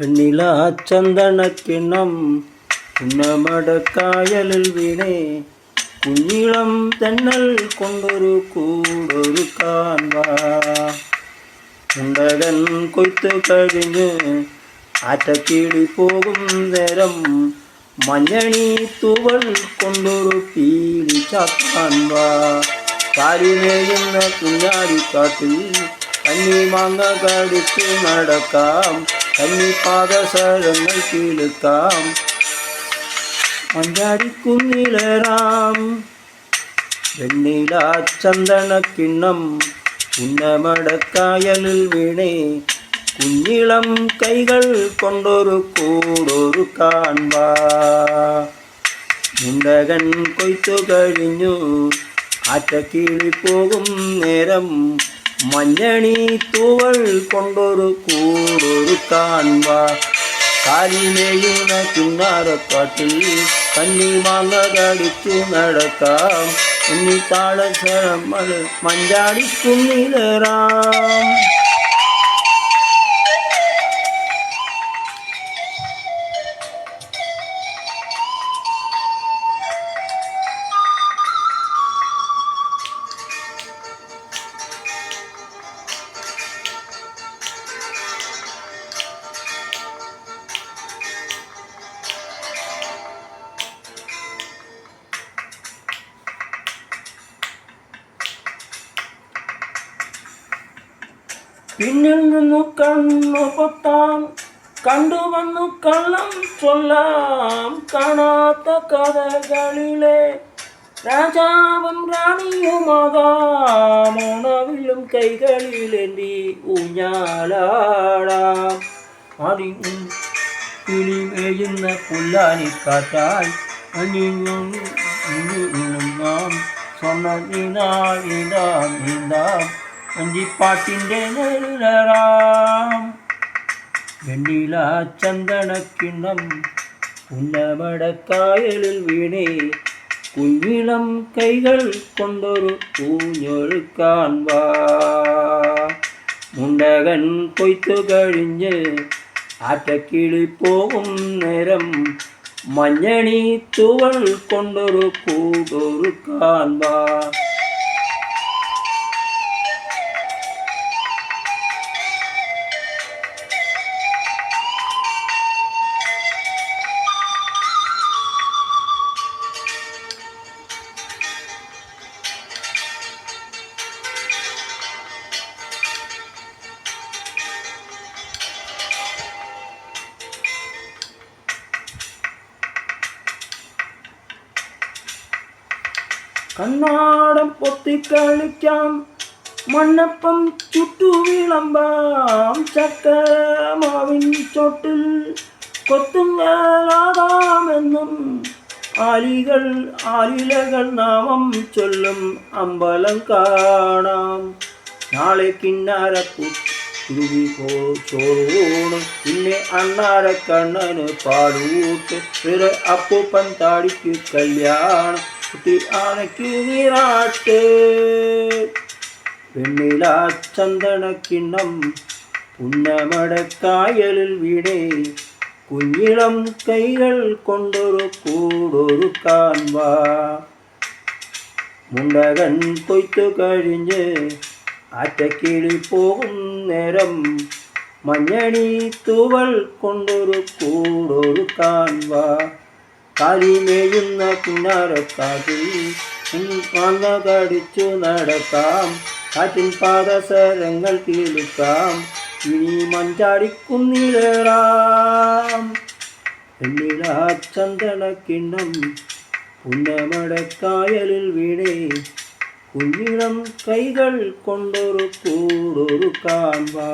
വെണ്ണില ചന്ദനക്കിണ്ണം ഉന്നമടക്കായലിൽ വീണേ കുഞ്ഞിളം തെന്നൽ കൊണ്ടൊരു കൂടൊരു കാൺവാ ഉണ്ടകൻ കൊയ്ത്ത് കഴിഞ്ഞ് ആറ്റക്കിളി പോകും നേരം മഞ്ഞണി തൂവൽ കൊണ്ടൊരു പീലി ചാത്താൻവാ കാലിമേയുന്ന കുഞ്ഞാടിക്കാട്ടിൽ കന്നി മാങ്ങ കടിച്ച് നടക്കാം കന്നി പാദസരങ്ങൾ കീഴ്ക്കാം മഞ്ചാടിക്കുന്നിലേറാം വെണ്ണില ചന്ദനക്കിണ്ണം ഉന്നമടക്കായലിൽ വീണേ കുഞ്ഞിളം കൈകൾ കൊണ്ടൊരു കൂടൊരു കാൺവാ മുണ്ടകൻ കൊയ്ത്തു കഴിഞ്ഞു ആറ്റക്കിളി പോകും നേരം മഞ്ഞണി തൂവൽ കൊണ്ടൊരു കൂടൊരു കാൺവാ കാലിമേയുന്ന കിന്നാരക്കാട്ടിൽ കന്നി മാങ്ങ കടിച്ചു നടക്കാം എന്നീ താളസരങ്ങൾ മഞ്ചാടിക്കുന്നിലേറാം. പിന്നിൽ നിന്നു കണ്ണു പൊത്താം കണ്ടുവന്നു കള്ളം ചൊല്ലാം കാണാത്ത കഥകളിലെ രാജാവും റാണിയുമാകാം ഓണവിലും കൈകളിലേന്തി ഊഞ്ഞാലാടാം അതിനും കിളിമേയുന്ന പുല്ലാനിക്കാറ്റായി അണിഞ്ഞും നാം സ്വർണ്ണ നീന്താം അഞ്ചിപ്പാട്ടിൻ്റെ നെല്ലറാം വെണ്ണില ചന്ദനക്കിണ്ണം ഉന്നമടക്കായലിൽ വീണേ കുഞ്ഞിളം കൈകൾ കൊണ്ടൊരു ഊഞ്ഞൊഴുക്കാൻവാ മുണ്ടകൻ കൊയ്ത്തു കഴിഞ്ഞ് ആറ്റക്കിളി പോകും നേരം മഞ്ഞണി തൂവൽ കൊണ്ടൊരു കൂടൊരു കാൺവാ കണ്ണാടം പൊത്തിക്കളിക്കാം മണ്ണപ്പം ചുട്ടു വിളമ്പാം ചക്കമാവിൻ ചോട്ടിൽ കൊത്തുങ്ങലാകാമെന്നും ആലിലകൾ നാമം ചൊല്ലും അമ്പലം കാണാം നാളെ കിന്നാരപ്പു ചോറൂണ് പിന്നെ അണ്ണാര കണ്ണന് പാടൂട്ട് പിന്നെ അപ്പൂപ്പൻ താടിക്ക് കല്യാണം കുട്ടി ആനയ്ക്ക് നീരാട്ട് വെണ്ണില ചന്ദനക്കിണ്ണം ഉന്നമടക്കായലിൽ വീണേ കുഞ്ഞിളം കൈകൾ കൊണ്ടൊരു കൂടൊരു കാൺവാ മുണ്ടകൻ കൊയ്ത്തു കഴിഞ്ഞ് ആറ്റക്കിളി പോകും നേരം മഞ്ഞണി തൂവൽ കൊണ്ടൊരു കൂടൊരു കാൺവാ കാലിമേയുന്ന കിന്നാരക്കാട്ടിൽ മാങ്ങ കടിച്ചു നടക്കാം കാറ്റിൻ പാദസരങ്ങൾ കീഴ്ക്കാം ഇനി മഞ്ചാടിക്കുന്നിലേറാം വെണ്ണില ചന്ദനക്കിണ്ണം ഉന്നമടക്കായലിൽ വീണേ കുഞ്ഞിളം കൈകൾ കൊണ്ടൊരു കൂടൊരു കാൺവാ.